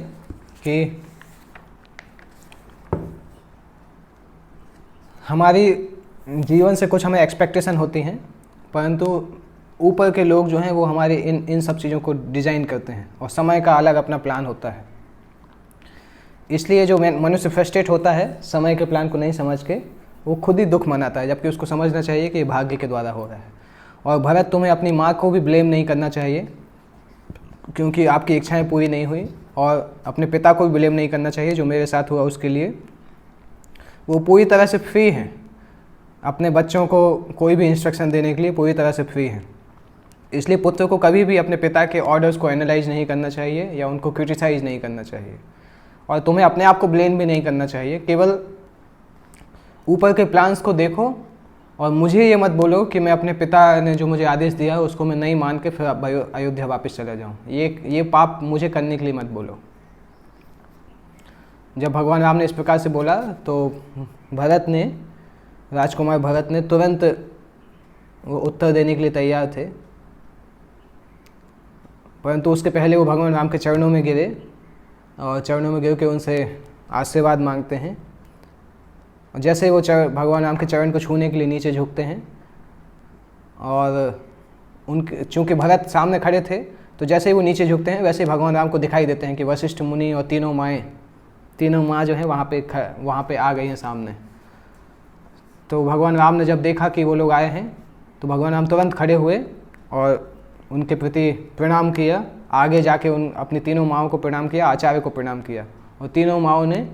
कि हमारी जीवन से कुछ हमें एक्सपेक्टेशन होती हैं, परंतु ऊपर के लोग जो हैं वो हमारे इन सब चीज़ों को डिज़ाइन करते हैं और समय का अलग अपना प्लान होता है। इसलिए जो मनुष्य फ्रस्ट्रेट होता है समय के प्लान को नहीं समझ के, वो खुद ही दुख मनाता है, जबकि उसको समझना चाहिए कि ये भाग्य के द्वारा हो रहा है। और भरत, तुम्हें अपनी माँ को भी ब्लेम नहीं करना चाहिए क्योंकि आपकी इच्छाएं पूरी नहीं हुई, और अपने पिता को भी ब्लेम नहीं करना चाहिए जो मेरे साथ हुआ उसके लिए। वो पूरी तरह से फ्री हैं, अपने बच्चों को कोई भी इंस्ट्रक्शन देने के लिए पूरी तरह से फ्री हैं। इसलिए पुत्र को कभी भी अपने पिता के ऑर्डर्स को एनालाइज नहीं करना चाहिए या उनको क्रिटिसाइज नहीं करना चाहिए। और तुम्हें अपने आप को ब्लेम भी नहीं करना चाहिए, केवल ऊपर के प्लान्स को देखो और मुझे ये मत बोलो कि मैं अपने पिता ने जो मुझे आदेश दिया है उसको मैं नहीं मान के फिर अयोध्या वापस चला जाऊँ। ये पाप मुझे करने के लिए मत बोलो। जब भगवान राम ने इस प्रकार से बोला तो भरत ने, राजकुमार भरत ने तुरंत वो उत्तर देने के लिए तैयार थे, परंतु उसके पहले वो भगवान राम के चरणों में गिरे और चरणों में गिर के उनसे आशीर्वाद मांगते हैं। और जैसे वो भगवान राम के चरण को छूने के लिए नीचे झुकते हैं, और उनके चूँकि भरत सामने खड़े थे तो जैसे ही वो नीचे झुकते हैं वैसे ही भगवान राम को दिखाई देते हैं कि वशिष्ठ मुनि और तीनों माँ जो हैं वहाँ पे आ गई हैं सामने। तो भगवान राम ने जब देखा कि वो लोग आए हैं तो भगवान राम तुरंत खड़े हुए और उनके प्रति प्रणाम किया। आगे जाके अपनी तीनों माँओं को प्रणाम किया, आचार्य को प्रणाम किया, और तीनों माँओं ने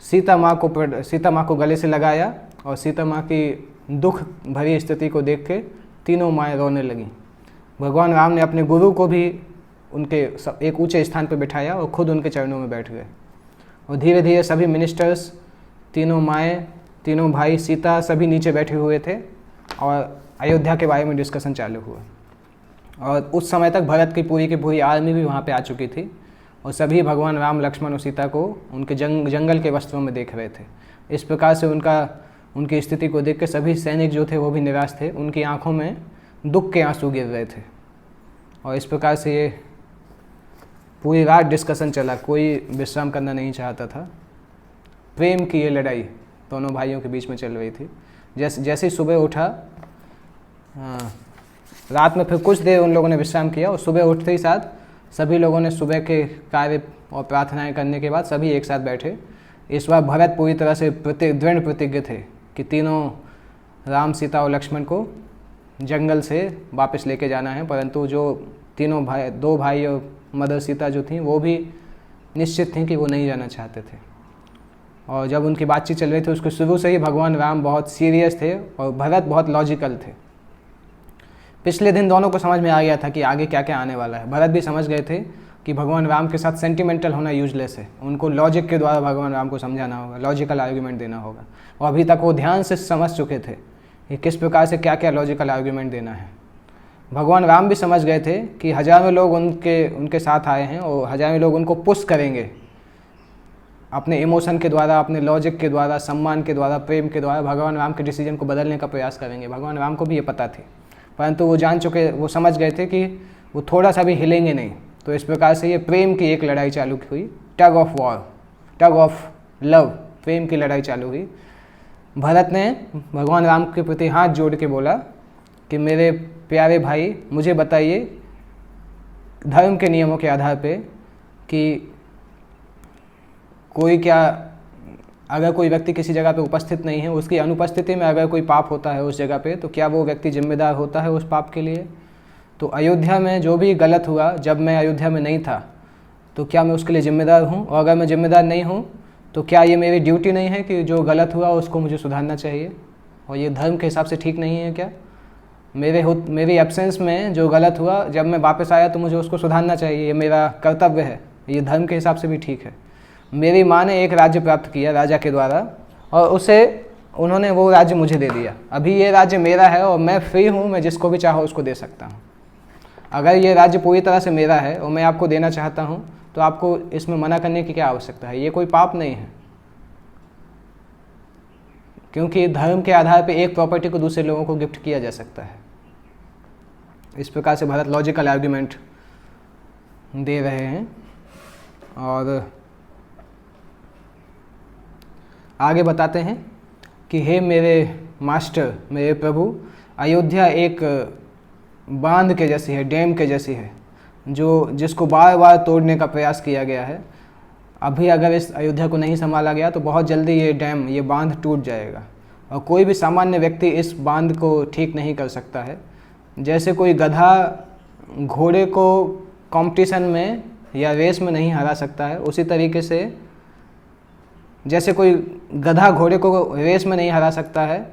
सीता माँ को गले से लगाया। और सीता माँ की दुख भरी स्थिति को देख के तीनों माएँ रोने लगीं। भगवान राम ने अपने गुरु को भी उनके एक ऊंचे स्थान पर बिठाया और खुद उनके चरणों में बैठ गए। और धीरे धीरे सभी मिनिस्टर्स, तीनों माएँ, तीनों भाई, सीता, सभी नीचे बैठे हुए थे और अयोध्या के बारे में डिस्कशन चालू हुआ। और उस समय तक भरत की पूरी आर्मी भी वहाँ पे आ चुकी थी और सभी भगवान राम, लक्ष्मण और सीता को उनके जंगल के वस्त्रों में देख रहे थे। इस प्रकार से उनकी स्थिति को देख के सभी सैनिक जो थे वो भी निराश थे, उनकी आंखों में दुख के आंसू गिर रहे थे। और इस प्रकार से ये पूरी रात डिस्कशन चला, कोई विश्राम करना नहीं चाहता था। प्रेम की ये लड़ाई दोनों भाइयों के बीच में चल रही थी। जैसे ही सुबह उठा, रात में फिर कुछ देर उन लोगों ने विश्राम किया और सुबह उठते ही साथ सभी लोगों ने सुबह के कार्य और प्रार्थनाएं करने के बाद सभी एक साथ बैठे। इस बार भरत पूरी तरह से दृढ़ प्रतिज्ञ थे कि तीनों राम, सीता और लक्ष्मण को जंगल से वापस लेके जाना है, परंतु जो तीनों भाई, दो भाई और मदर सीता जो थी वो भी निश्चित थी कि वो नहीं जाना चाहते थे। और जब उनकी बातचीत चल रही थी उसके शुरू से ही भगवान राम बहुत सीरियस थे और भरत बहुत लॉजिकल थे। पिछले दिन दोनों को समझ में आ गया था कि आगे क्या क्या आने वाला है। भरत भी समझ गए थे कि भगवान राम के साथ सेंटिमेंटल होना यूजलेस है, उनको लॉजिक के द्वारा भगवान राम को समझाना होगा, लॉजिकल आर्ग्यूमेंट देना होगा। और अभी तक वो ध्यान से समझ चुके थे कि किस प्रकार से क्या क्या लॉजिकल आर्ग्यूमेंट देना है। भगवान राम भी समझ गए थे कि हजारों लोग उनके साथ आए हैं और हजारों लोग उनको पुश करेंगे अपने इमोशन के द्वारा, अपने लॉजिक के द्वारा, सम्मान के द्वारा, प्रेम के द्वारा भगवान राम के डिसीजन को बदलने का प्रयास करेंगे। भगवान राम को भी ये पता थी, परंतु वो समझ गए थे कि वो थोड़ा सा भी हिलेंगे नहीं। तो इस प्रकार से ये प्रेम की एक लड़ाई चालू हुई, tug of war, tug of love, प्रेम की लड़ाई चालू हुई। भरत ने भगवान राम के प्रति हाथ जोड़ के बोला कि मेरे प्यारे भाई, मुझे बताइए धर्म के नियमों के आधार पे कि अगर कोई व्यक्ति किसी जगह पे उपस्थित नहीं है, उसकी अनुपस्थिति में अगर कोई पाप होता है उस जगह पे, तो क्या वो व्यक्ति जिम्मेदार होता है उस पाप के लिए? तो अयोध्या में जो भी गलत हुआ जब मैं अयोध्या में नहीं था, तो क्या मैं उसके लिए जिम्मेदार हूँ? और अगर मैं जिम्मेदार नहीं हूँ तो क्या ये मेरी ड्यूटी नहीं है कि जो गलत हुआ उसको मुझे सुधारना चाहिए? और ये धर्म के हिसाब से ठीक नहीं है क्या? मेरी एब्सेंस में जो गलत हुआ, जब मैं वापस आया तो मुझे उसको सुधारना चाहिए, ये मेरा कर्तव्य है। ये धर्म के हिसाब से भी ठीक है। मेरी माँ ने एक राज्य प्राप्त किया राजा के द्वारा और उन्होंने वो राज्य मुझे दे दिया। अभी ये राज्य मेरा है और मैं फ्री हूँ, मैं जिसको भी चाहो उसको दे सकता हूँ। अगर ये राज्य पूरी तरह से मेरा है और मैं आपको देना चाहता हूँ तो आपको इसमें मना करने की क्या आवश्यकता है? ये कोई पाप नहीं है, क्योंकि धर्म के आधार पर एक प्रॉपर्टी को दूसरे लोगों को गिफ्ट किया जा सकता है। इस प्रकार से भरत लॉजिकल आर्ग्यूमेंट दे रहे हैं। और आगे बताते हैं कि हे मेरे मास्टर, मेरे प्रभु, अयोध्या एक बांध के जैसी है, डैम के जैसी है, जिसको बार बार तोड़ने का प्रयास किया गया है। अभी अगर इस अयोध्या को नहीं संभाला गया तो बहुत जल्दी ये डैम, ये बांध टूट जाएगा। और कोई भी सामान्य व्यक्ति इस बांध को ठीक नहीं कर सकता है। जैसे कोई गधा घोड़े को कंपटीशन में या रेस में नहीं हरा सकता है, उसी तरीके से जैसे कोई गधा घोड़े को रेस में नहीं हरा सकता है,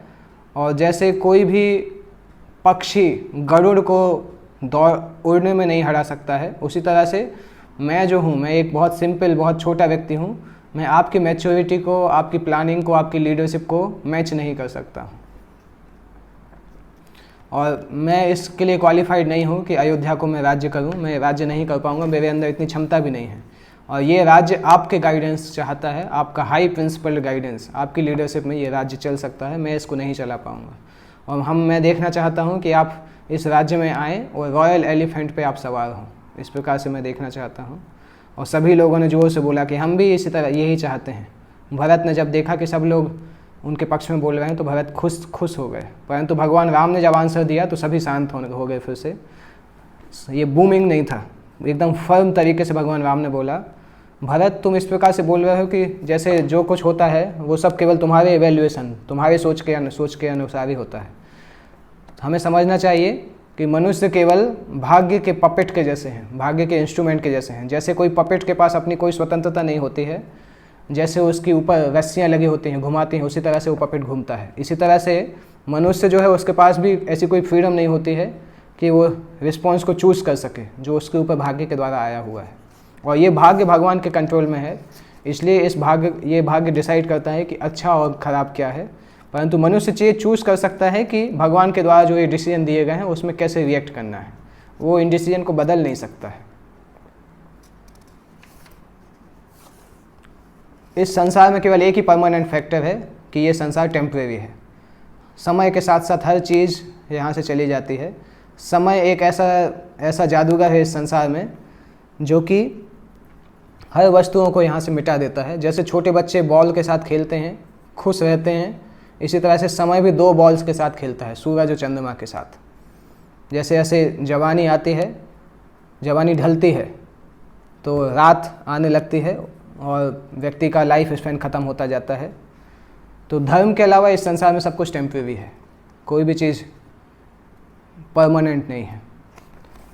और जैसे कोई भी पक्षी गरुड़ को दौड़ उड़ने में नहीं हरा सकता है, उसी तरह से मैं जो हूँ, मैं एक बहुत सिंपल, बहुत छोटा व्यक्ति हूँ। मैं आपकी मैच्योरिटी को, आपकी प्लानिंग को, आपकी लीडरशिप को मैच नहीं कर सकता, और मैं इसके लिए क्वालिफाइड नहीं हूँ कि अयोध्या को मैं राज्य करूँ। मैं राज्य नहीं कर पाऊँगा, मेरे अंदर इतनी क्षमता भी नहीं है। और ये राज्य आपके गाइडेंस चाहता है, आपका हाई प्रिंसिपल गाइडेंस, आपकी लीडरशिप में ये राज्य चल सकता है। मैं इसको नहीं चला पाऊँगा, और मैं देखना चाहता हूँ कि आप इस राज्य में आएँ और रॉयल एलिफेंट पे आप सवार हों। इस प्रकार से मैं देखना चाहता हूँ। और सभी लोगों ने जोर से बोला कि हम भी इसी तरह यही चाहते हैं। भरत ने जब देखा कि सब लोग उनके पक्ष में बोल रहे हैं तो भरत खुश हो गए, परंतु भगवान राम ने जब आंसर दिया तो सभी शांत हो गए फिर से। ये बूमिंग नहीं था, एकदम फर्म तरीके से भगवान राम ने बोला, भरत तुम इस प्रकार से बोल रहे हो कि जैसे जो कुछ होता है वो सब केवल तुम्हारे इवेल्युएशन, तुम्हारे सोच के अनुसार ही होता है। हमें समझना चाहिए कि मनुष्य केवल भाग्य के पपेट के जैसे हैं, भाग्य के इंस्ट्रूमेंट के जैसे हैं। जैसे कोई पपेट के पास अपनी कोई स्वतंत्रता नहीं होती है, जैसे उसके ऊपर रस्सियाँ लगी होती हैं, घुमाती हैं, उसी तरह से वो पपेट घूमता है। इसी तरह से मनुष्य जो है उसके पास भी ऐसी कोई फ्रीडम नहीं होती है कि वो रिस्पॉन्स को चूज़ कर सके जो उसके ऊपर भाग्य के द्वारा आया हुआ है। और ये भाग्य भगवान के कंट्रोल में है, इसलिए ये भाग्य डिसाइड करता है कि अच्छा और ख़राब क्या है। परंतु मनुष्य ये चूज़ कर सकता है कि भगवान के द्वारा जो ये डिसीजन दिए गए हैं उसमें कैसे रिएक्ट करना है। वो इन डिसीजन को बदल नहीं सकता है। इस संसार में केवल एक ही परमानेंट फैक्टर है कि ये संसार टेम्परेरी है। समय के साथ साथ हर चीज़ यहाँ से चली जाती है। समय एक ऐसा जादूगर है इस संसार में जो कि हर वस्तुओं को यहाँ से मिटा देता है। जैसे छोटे बच्चे बॉल के साथ खेलते हैं, खुश रहते हैं, इसी तरह से समय भी दो बॉल्स के साथ खेलता है, सूरज और चंद्रमा के साथ। जैसे जैसे जवानी आती है, जवानी ढलती है तो रात आने लगती है और व्यक्ति का लाइफ स्पैन ख़त्म होता जाता है। तो धर्म के अलावा इस संसार में सब कुछ टेम्परेरी है, कोई भी चीज़ परमानेंट नहीं है।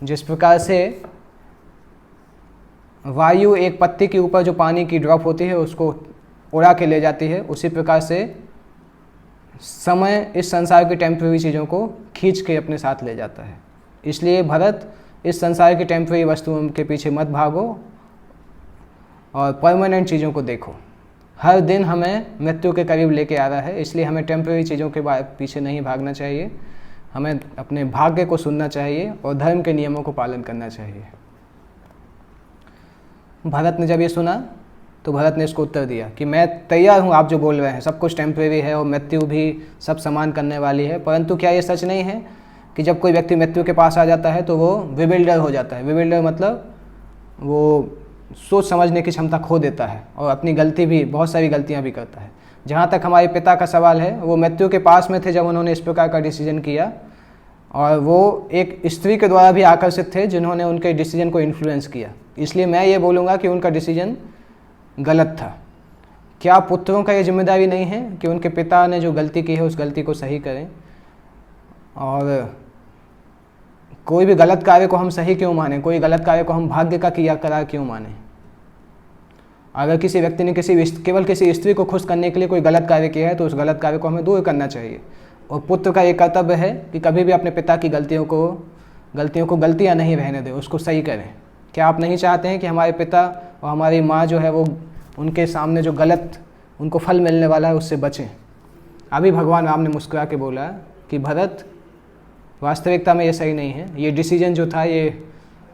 जिस प्रकार से वायु एक पत्ती के ऊपर जो पानी की ड्रॉप होती है उसको उड़ा के ले जाती है, उसी प्रकार से समय इस संसार की टेम्परेरी चीज़ों को खींच के अपने साथ ले जाता है। इसलिए भरत, इस संसार की टेम्परेरी वस्तुओं के पीछे मत भागो और परमानेंट चीज़ों को देखो। हर दिन हमें मृत्यु के करीब लेके आ रहा है, इसलिए हमें टेम्परेरी चीज़ों के पीछे नहीं भागना चाहिए। हमें अपने भाग्य को सुनना चाहिए और धर्म के नियमों को पालन करना चाहिए। भरत ने जब ये सुना तो भरत ने इसको उत्तर दिया कि मैं तैयार हूँ, आप जो बोल रहे हैं सब कुछ टेम्परेरी है और मृत्यु भी सब समान करने वाली है, परंतु क्या ये सच नहीं है कि जब कोई व्यक्ति मृत्यु के पास आ जाता है तो वो विबिल्डर हो जाता है। विबिल्डर मतलब वो सोच समझने की क्षमता खो देता है और अपनी गलती भी, बहुत सारी गलतियाँ भी करता है। जहाँ तक हमारे पिता का सवाल है, वो मृत्यु के पास में थे जब उन्होंने इस प्रकार का डिसीजन किया, और वो एक स्त्री के द्वारा भी आकर्षित थे जिन्होंने उनके डिसीजन को इन्फ्लुएंस किया। इसलिए मैं ये बोलूँगा कि उनका डिसीजन गलत था। क्या पुत्रों का ये जिम्मेदारी नहीं है कि उनके पिता ने जो गलती की है उस गलती को सही करें? और कोई भी गलत कार्य को हम सही क्यों माने, कोई गलत कार्य को हम भाग्य का किया करा क्यों माने? अगर किसी व्यक्ति ने केवल किसी स्त्री को खुश करने के लिए कोई गलत कार्य किया है तो उस गलत कार्य को हमें दूर करना चाहिए। और पुत्र का ये कर्तव्य है कि कभी भी अपने पिता की गलतियों को गलतियाँ नहीं रहने दें, उसको सही करें। क्या आप नहीं चाहते हैं कि हमारे पिता और हमारी माँ जो है वो उनके सामने जो गलत उनको फल मिलने वाला है उससे बचें? अभी भगवान राम ने मुस्कुरा के बोला कि भरत, वास्तविकता में ये सही नहीं है। ये डिसीजन जो था ये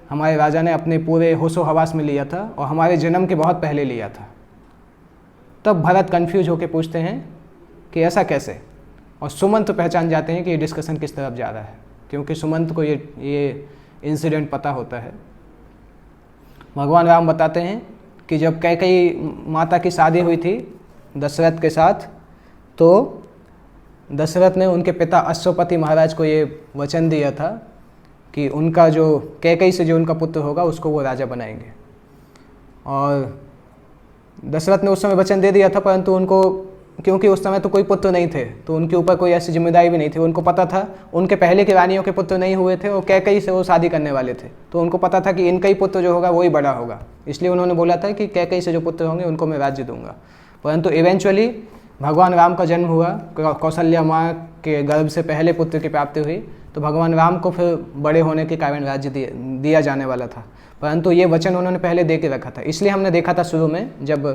हमारे राजा ने अपने पूरे होशो हवास में लिया था और हमारे जन्म के बहुत पहले लिया था। तब भरत कन्फ्यूज होकर पूछते हैं कि ऐसा कैसे, और सुमंत पहचान जाते हैं कि ये डिस्कशन किस तरफ जा रहा है, क्योंकि सुमंत को ये इंसिडेंट पता होता है। भगवान राम बताते हैं कि जब कैकेयी माता की शादी हुई थी दशरथ के साथ, तो दशरथ ने उनके पिता अश्वपति महाराज को ये वचन दिया था कि उनका जो कैकेयी से जो उनका पुत्र होगा उसको वो राजा बनाएंगे। और दशरथ ने उस समय वचन दे दिया था, परंतु उनको क्योंकि उस समय तो कोई पुत्र नहीं थे, तो उनके ऊपर कोई ऐसी जिम्मेदारी भी नहीं थी। उनको पता था उनके पहले के रानियों के पुत्र नहीं हुए थे और कैकेयी से वो शादी करने वाले थे, तो उनको पता था कि इनका ही पुत्र जो होगा वही बड़ा होगा, इसलिए उन्होंने बोला था कि कैकेयी से जो पुत्र होंगे उनको मैं राज्य दूंगा। परंतु इवेंचुअली भगवान राम का जन्म हुआ, कौशल्या माँ के गर्भ से पहले पुत्र की प्राप्ति हुई, तो भगवान राम को फिर बड़े होने के कारण राज्य दिया जाने वाला था, परंतु ये वचन उन्होंने पहले दे के रखा था। इसलिए हमने देखा था शुरू में जब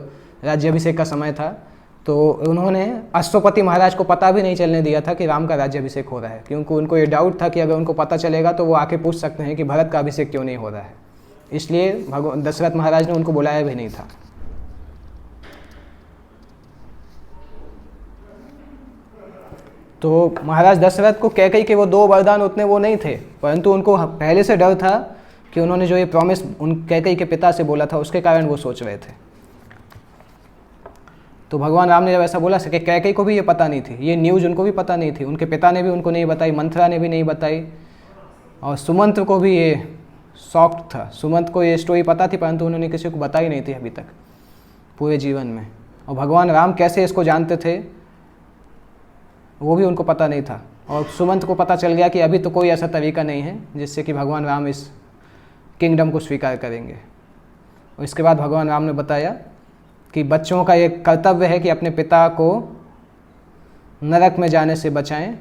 राज्याभिषेक का समय था तो उन्होंने अश्वपति महाराज को पता भी नहीं चलने दिया था कि राम का राज्याभिषेक हो रहा है, क्योंकि उनको ये डाउट था कि अगर उनको पता चलेगा तो वो आके पूछ सकते हैं कि भरत का अभिषेक क्यों नहीं हो रहा है। इसलिए भगवान दशरथ महाराज ने उनको बुलाया भी नहीं था। तो महाराज दशरथ को कैकेयी के वो 2 वरदान उतने वो नहीं थे, परंतु उनको पहले से डर था कि उन्होंने जो ये प्रॉमिस उन कैकेयी के पिता से बोला था उसके कारण वो सोच रहे थे। तो भगवान राम ने जब ऐसा बोला कि कैकेयी को भी ये पता नहीं थी, ये न्यूज़ उनको भी पता नहीं थी, उनके पिता ने भी उनको नहीं बताई, मंथरा ने भी नहीं बताई, और सुमंत्र को भी ये शॉक था। सुमंत्र को ये स्टोरी पता थी परंतु उन्होंने किसी को बताई नहीं थी अभी तक पूरे जीवन में। और भगवान राम कैसे इसको जानते थे वो भी उनको पता नहीं था। और सुमंत्र को पता चल गया कि अभी तो कोई ऐसा तरीका नहीं है जिससे कि भगवान राम इस किंगडम को स्वीकार करेंगे। और इसके बाद भगवान राम ने बताया कि बच्चों का ये कर्तव्य है कि अपने पिता को नरक में जाने से बचाएं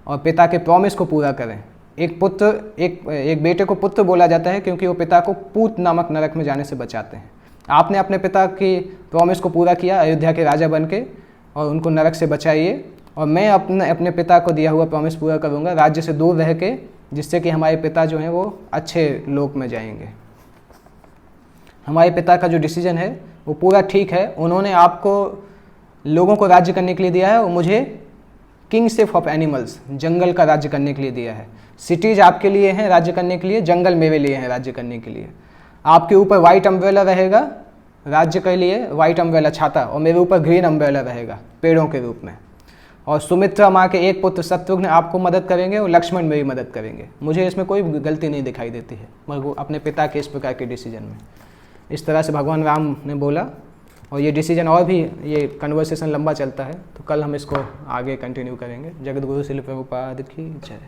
और पिता के प्रॉमिस को पूरा करें। एक बेटे को पुत्र बोला जाता है क्योंकि वो पिता को पूत नामक नरक में जाने से बचाते हैं। आपने अपने पिता की प्रॉमिस को पूरा किया अयोध्या के राजा बन के, और उनको नरक से बचाइए, और मैं अपने पिता को दिया हुआ प्रॉमिस पूरा करूँगा राज्य से दूर रह के, जिससे कि हमारे पिता जो हैं वो अच्छे लोक में जाएंगे। हमारे पिता का जो डिसीजन है वो पूरा ठीक है, उन्होंने आपको लोगों को राज्य करने के लिए दिया है और मुझे किंगशिप ऑफ एनिमल्स जंगल का राज्य करने के लिए दिया है। सिटीज आपके लिए हैं राज्य करने के लिए, जंगल मेरे लिए हैं राज्य करने के लिए। आपके ऊपर वाइट अम्ब्रेला रहेगा राज्य के लिए, वाइट अम्ब्रेला छाता, और मेरे ऊपर ग्रीन अम्ब्रेला रहेगा पेड़ों के रूप में। और सुमित्रा माँ के एक पुत्र शत्रुघ्न आपको मदद करेंगे और लक्ष्मण मेरी मदद करेंगे। मुझे इसमें कोई गलती नहीं दिखाई देती है मगर अपने पिता के इस प्रकार के डिसीजन में। इस तरह से भगवान राम ने बोला, और ये डिसीजन और भी ये कन्वर्सेशन लंबा चलता है, तो कल हम इसको आगे कंटिन्यू करेंगे। जगत गुरु श्रील प्रभुपाद की जय।